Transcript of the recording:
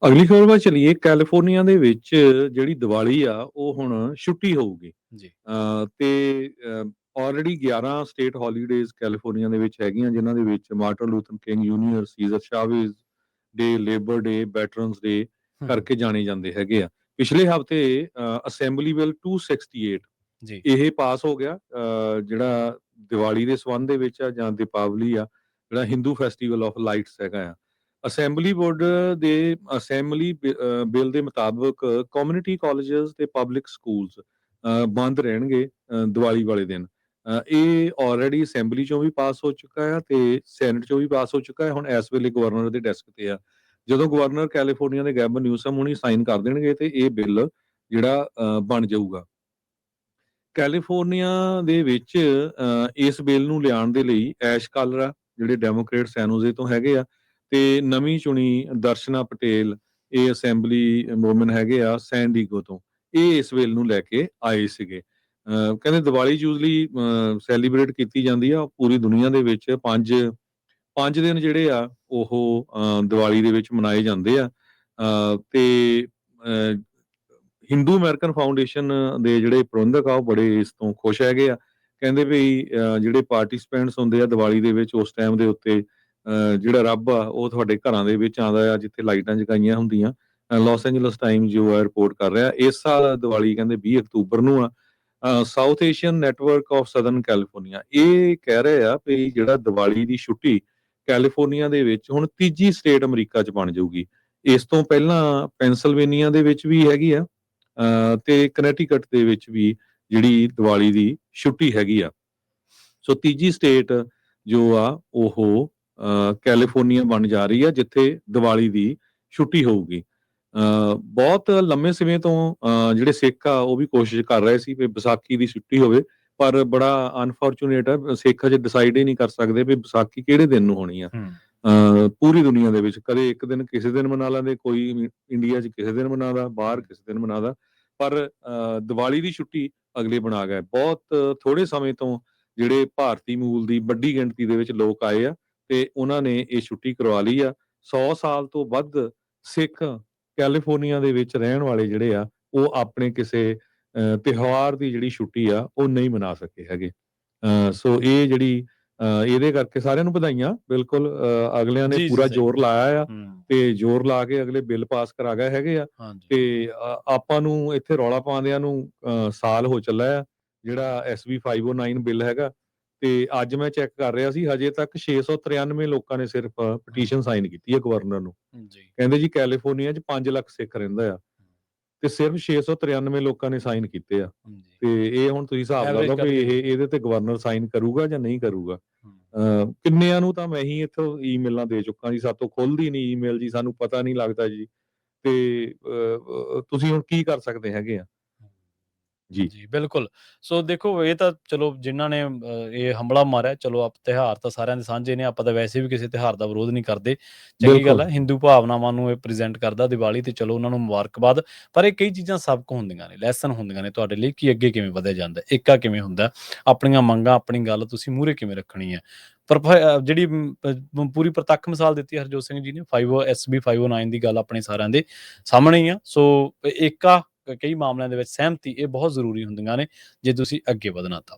ਅਗਲੀ ਖਬਰ ਵੱਲ ਚੱਲੀਏ। ਕੈਲੀਫੋਰਨੀਆ ਦੇ ਵਿੱਚ ਜਿਹੜੀ ਦੀਵਾਲੀ ਆ ਉਹ ਹੁਣ ਛੁੱਟੀ ਹੋਊਗੀ। ਜੀ। ਤੇ ਆਲਰੇਡੀ 11 ਸਟੇਟ ਹੌਲੀਡੇਜ਼ ਕੈਲੀਫੋਰਨੀਆ ਦੇ ਵਿੱਚ ਹੈਗੀਆਂ, ਜਿਨ੍ਹਾਂ ਦੇ ਵਿੱਚ Martin Luther King Junior, Cesar Chavez Day, Labour Day, Veterans Day ਕਰਕੇ ਜਾਣੇ ਜਾਂਦੇ ਹੈਗੇ ਆ। ਪਿਛਲੇ ਹਫ਼ਤੇ ਅਸੈਂਬਲੀ ਬਿੱਲ 268 ਜੀ। ਇਹ ਪਾਸ ਹੋ ਗਿਆ, ਜਿਹੜਾ ਦੀਵਾਲੀ ਦੇ ਸੰਬੰਧ ਦੇ ਵਿੱਚ ਆ ਜਾਂ ਦੀਪਾਵਲੀ ਆ, ਜਿਹੜਾ ਹਿੰਦੂ ਫੈਸਟੀਵਲ ਆਫ ਲਾਈਟਸ ਹੈਗਾ ਆ। ਅਸੈਂਬਲੀ ਬੋਰਡ ਦੇ ਅਸੈਂਬਲੀ ਬਿੱਲ ਦੇ ਮੁਤਾਬਕ ਕਮਿਊਨਿਟੀ ਕਾਲਜਸ ਤੇ ਪਬਲਿਕ ਸਕੂਲਸ ਬੰਦ ਰਹਿਣਗੇ ਦੀਵਾਲੀ ਵਾਲੇ ਦਿਨ। ਇਹ ਆਲਰੇਡੀ ਅਸੈਂਬਲੀ ਚੋਂ ਵੀ ਪਾਸ ਹੋ ਚੁੱਕਾ ਆ ਤੇ ਸੈਨੇਟ ਚੋਂ ਵੀ ਪਾਸ ਹੋ ਚੁੱਕਾ ਹੈ। ਹੁਣ ਇਸ ਵੇਲੇ ਗਵਰਨਰ ਦੇ ਡੈਸਕ ਤੇ ਆ। ਜਦੋਂ ਗਵਰਨਰ ਕੈਲੀਫੋਰਨੀਆ ਦੇ ਗੈਬਨ ਨਿਊਸਮ ਹੁਣੀ ਸਾਈਨ ਕਰ ਦੇਣਗੇ ਤੇ ਇਹ ਬਿੱਲ ਜਿਹੜਾ ਬਣ ਜਾਊਗਾ। ਕੈਲੀਫੋਰਨੀਆ ਦੇ ਵਿੱਚ ਇਸ ਬਿੱਲ ਨੂੰ ਲਿਆਉਣ ਦੇ ਲਈ ਐਸ਼ ਕਾਲਰਾ ਜਿਹੜੇ ਡੈਮੋਕ੍ਰੇਟ ਸੈਨੋਜ਼ੇ ਤੋਂ ਹੈਗੇ ਆ, ਤੇ ਨਵੀਂ ਚੁਣੀ ਦਰਸ਼ਨਾ ਪਟੇਲ, ਇਹ ਅਸੈਂਬਲੀ ਵੂਮਨ ਹੈਗੇ ਆ ਸੈਨ ਡੀਗੋ ਤੋਂ, ਇਹ ਇਸ ਬਿੱਲ ਨੂੰ ਲੈ ਕੇ ਆਏ ਸੀਗੇ। ਕਹਿੰਦੇ ਦੀਵਾਲੀ ਯੂਜ਼ਲੀ ਸੈਲੀਬ੍ਰੇਟ ਕੀਤੀ ਜਾਂਦੀ ਆ ਪੂਰੀ ਦੁਨੀਆ ਦੇ ਵਿੱਚ। ਪੰਜ ਦਿਨ ਜਿਹੜੇ ਆ ਉਹ ਦੀਵਾਲੀ ਦੇ ਵਿੱਚ ਮਨਾਏ ਜਾਂਦੇ ਆ। ਤੇ ਹਿੰਦੂ ਅਮਰੀਕਨ ਫਾਊਂਡੇਸ਼ਨ ਦੇ ਜਿਹੜੇ ਪ੍ਰਬੰਧਕ ਆ ਉਹ ਬੜੇ ਇਸ ਤੋਂ ਖੁਸ਼ ਹੈਗੇ ਆ। ਕਹਿੰਦੇ ਵੀ ਜਿਹੜੇ ਪਾਰਟਿਸਪੈਂਟਸ ਹੁੰਦੇ ਆ ਦੀਵਾਲੀ ਦੇ ਵਿੱਚ, ਉਸ ਟਾਈਮ ਦੇ ਉੱਤੇ ਜਿਹੜਾ ਰੱਬ ਆ ਉਹ ਤੁਹਾਡੇ ਘਰਾਂ ਦੇ ਵਿੱਚ ਆਉਂਦਾ ਆ, ਜਿੱਥੇ ਲਾਈਟਾਂ ਜਗਾਈਆਂ ਹੁੰਦੀਆਂ। ਲਾਸ ਐਂਜਲਸ ਟਾਈਮ ਜੋ ਹੈ ਰਿਪੋਰਟ ਕਰ ਰਿਹਾ ਇਸ ਸਾਲ ਦੀਵਾਲੀ ਕਹਿੰਦੇ 20 ਅਕਤੂਬਰ ਨੂੰ ਆ। South Asian network of southern California ਇਹ ਕਹਿ ਰਹੇ ਆ ਵੀ ਜਿਹੜਾ ਦੀਵਾਲੀ ਦੀ ਛੁੱਟੀ ਕੈਲੀਫੋਰਨੀਆ ਦੇ ਵਿੱਚ ਹੁਣ ਤੀਜੀ ਸਟੇਟ ਅਮਰੀਕਾ 'ਚ ਬਣ ਜਾਊਗੀ। ਇਸ ਤੋਂ ਪਹਿਲਾਂ ਪੈਂਸਲਵੇਨੀਆ ਦੇ ਵਿੱਚ ਵੀ ਹੈਗੀ ਆ, ਤੇ ਕਨੈਟੀਕਟ ਦੇ ਵਿੱਚ ਵੀ ਜਿਹੜੀ ਦੀਵਾਲੀ ਦੀ ਛੁੱਟੀ ਹੈਗੀ ਆ। ਸੋ ਤੀਜੀ ਸਟੇਟ ਜੋ ਆ ਉਹ ਕੈਲੀਫੋਰਨੀਆ ਬਣ ਜਾ ਰਹੀ ਆ, ਜਿੱਥੇ ਦੀਵਾਲੀ ਦੀ ਛੁੱਟੀ ਹੋਊਗੀ। ਬਹੁਤ ਲੰਮੇ ਸਮੇਂ ਤੋਂ ਜਿਹੜੇ ਸਿੱਖ ਆ ਉਹ ਵੀ ਕੋਸ਼ਿਸ਼ ਕਰ ਰਹੇ ਸੀ ਵੀ ਵਿਸਾਖੀ ਦੀ ਛੁੱਟੀ ਹੋਵੇ, ਪਰ ਬੜਾ ਅਨਫੋਰਚੂਨੇਟ ਆ, ਸਿੱਖ ਅਜੇ ਡਿਸਾਈਡ ਹੀ ਨਹੀਂ ਕਰ ਸਕਦੇ ਵੀ ਵਿਸਾਖੀ ਕਿਹੜੇ ਦਿਨ ਨੂੰ ਹੋਣੀ ਆ। ਪੂਰੀ ਦੁਨੀਆ ਦੇ ਵਿੱਚ ਕਦੇ ਇੱਕ ਦਿਨ ਕਿਸੇ ਦਿਨ ਮਨਾ ਲੈਂਦੇ, ਕੋਈ ਇੰਡੀਆ 'ਚ ਕਿਸੇ ਦਿਨ ਮਨਾਦਾ, ਬਾਹਰ ਕਿਸੇ ਦਿਨ ਮਨਾਦਾ, ਪਰ ਦੀਵਾਲੀ ਦੀ ਛੁੱਟੀ ਅਗਲੇ ਬਣਾ ਗਏ। ਬਹੁਤ ਥੋੜੇ ਸਮੇਂ ਤੋਂ ਜਿਹੜੇ ਭਾਰਤੀ ਮੂਲ ਦੀ ਵੱਡੀ ਗਿਣਤੀ ਦੇ ਵਿੱਚ ਲੋਕ ਆਏ ਆ ਤੇ ਉਹਨਾਂ ਨੇ ਇਹ ਛੁੱਟੀ ਕਰਵਾ ਲਈ ਆ। 100 ਸਾਲ ਤੋਂ ਵੱਧ ਸਿੱਖ ਕੈਲੀਫੋਰਨੀਆ ਦੇ ਵਿੱਚ ਰਹਿਣ ਵਾਲੇ ਜਿਹੜੇ ਆ ਉਹ ਆਪਣੇ ਕਿਸੇ ਤਿਉਹਾਰ ਦੀ ਜਿਹੜੀ ਛੁੱਟੀ ਆ ਉਹ ਨਹੀਂ ਮਨਾ ਸਕੇ ਹੈਗੇ। ਸੋ ਇਹ ਜਿਹੜੀ ਇਹਦੇ ਕਰਕੇ ਸਾਰਿਆਂ ਨੂੰ ਵਧਾਈਆਂ। ਬਿਲਕੁਲ ਅਗਲਿਆਂ ਨੇ ਪੂਰਾ ਜ਼ੋਰ ਲਾਇਆ ਆ ਤੇ ਜ਼ੋਰ ਲਾ ਕੇ ਅਗਲੇ ਬਿੱਲ ਪਾਸ ਕਰਾ ਗਏ ਹੈਗੇ ਆ। ਤੇ ਆਪਾਂ ਨੂੰ ਇੱਥੇ ਰੌਲਾ ਪਾਉਂਦਿਆਂ ਨੂੰ ਸਾਲ ਹੋ ਚੱਲਾ ਆ, ਜਿਹੜਾ SB 509 ਬਿੱਲ ਹੈਗਾ। ਤੇ ਅੱਜ ਮੈਂ ਚੈੱਕ ਕਰ ਰਿਹਾ ਸੀ, ਹਜੇ ਤੱਕ 693 ਲੋਕਾਂ ਨੇ ਸਿਰਫ ਪਟੀਸ਼ਨ ਸਾਈਨ ਕੀਤੀ ਹੈ ਗਵਰਨਰ ਨੂੰ। ਕਹਿੰਦੇ ਜੀ ਕੈਲੀਫੋਰਨੀਆ 'ਚ 5 ਲੱਖ ਸਿੱਖ ਰਹਿੰਦਾ ਆ ਤੇ ਸਿਰਫ 693 ਲੋਕਾਂ ਨੇ ਸਾਈਨ ਕੀਤੇ ਆ। ਤੇ ਇਹ ਹੁਣ ਤੁਸੀਂ ਹਿਸਾਬ ਲਾ ਲਓ ਵੀ ਇਹਦੇ ਤੇ ਗਵਰਨਰ ਸਾਈਨ ਕਰੂਗਾ ਜਾਂ ਨਹੀਂ ਕਰੂਗਾ। ਕਿੰਨਿਆਂ ਨੂੰ ਤਾਂ ਮੈਂ ਹੀ ਇੱਥੋਂ ਈਮੇਲਾਂ ਦੇ ਚੁੱਕਾ ਜੀ, ਸਾਤੋਂ ਖੁੱਲਦੀ ਨਹੀਂ ਈਮੇਲ ਜੀ, ਸਾਨੂੰ ਪਤਾ ਨਹੀਂ ਲੱਗਦਾ ਜੀ। ਤੇ ਤੁਸੀਂ ਹੁਣ ਕੀ ਕਰ ਸਕਦੇ ਹੈਗੇ ਆ। ਜੀ ਬਿਲਕੁਲ। ਸੋ ਦੇਖੋ ਇਹ ਤਾਂ ਚਲੋ ਜਿਨ੍ਹਾਂ ਨੇ ਇਹ ਹਮਲਾ ਮਾਰਿਆ, ਚਲੋ ਤਿਉਹਾਰ ਤਾਂ ਸਾਰਿਆਂ ਦੇ ਸਾਂਝੇ ਨੇ, ਆਪਾਂ ਤਾਂ ਵੈਸੇ ਵੀ ਕਿਸੇ ਤਿਉਹਾਰ ਦਾ ਵਿਰੋਧ ਨਹੀਂ ਕਰਦੇ, ਚੰਗੀ ਗੱਲ ਹੈ। ਹਿੰਦੂ ਭਾਵਨਾਵਾਂ ਨੂੰ ਇਹ ਪ੍ਰੈਜੈਂਟ ਕਰਦਾ ਦੀਵਾਲੀ, ਤੇ ਚਲੋ ਉਹਨਾਂ ਨੂੰ ਮੁਬਾਰਕਬਾਦ। ਪਰ ਇਹ ਕਈ ਚੀਜ਼ਾਂ ਸਬਕ ਹੁੰਦੀਆਂ ਨੇ, ਲੈਸਨ ਹੁੰਦੀਆਂ ਨੇ ਤੁਹਾਡੇ ਲਈ ਕਿ ਅੱਗੇ ਕਿਵੇਂ ਵਧਿਆ ਜਾਂਦਾ, ਏਕਾ ਕਿਵੇਂ ਹੁੰਦਾ, ਆਪਣੀਆਂ ਮੰਗਾਂ, ਆਪਣੀ ਗੱਲ ਤੁਸੀਂ ਮੂਹਰੇ ਕਿਵੇਂ ਰੱਖਣੀ ਹੈ। ਪਰ ਜਿਹੜੀ ਪੂਰੀ ਪ੍ਰਤੱਖ ਮਿਸਾਲ ਦਿੱਤੀ ਹਰਜੋਤ ਸਿੰਘ ਜੀ ਨੇ, SB 509 ਦੀ ਗੱਲ ਆਪਣੇ ਸਾਰਿਆਂ ਦੇ ਸਾਹਮਣੇ ਹੀ ਆ। ਸੋ ਏਕਾ ਕਈ ਮਾਮਲਿਆਂ ਦੇ ਵਿੱਚ ਸਹਿਮਤੀ ਇਹ ਬਹੁਤ ਜ਼ਰੂਰੀ ਹੁੰਦੀਆਂ ਨੇ ਜੇ ਤੁਸੀਂ ਅੱਗੇ ਵਧਣਾ ਤਾਂ।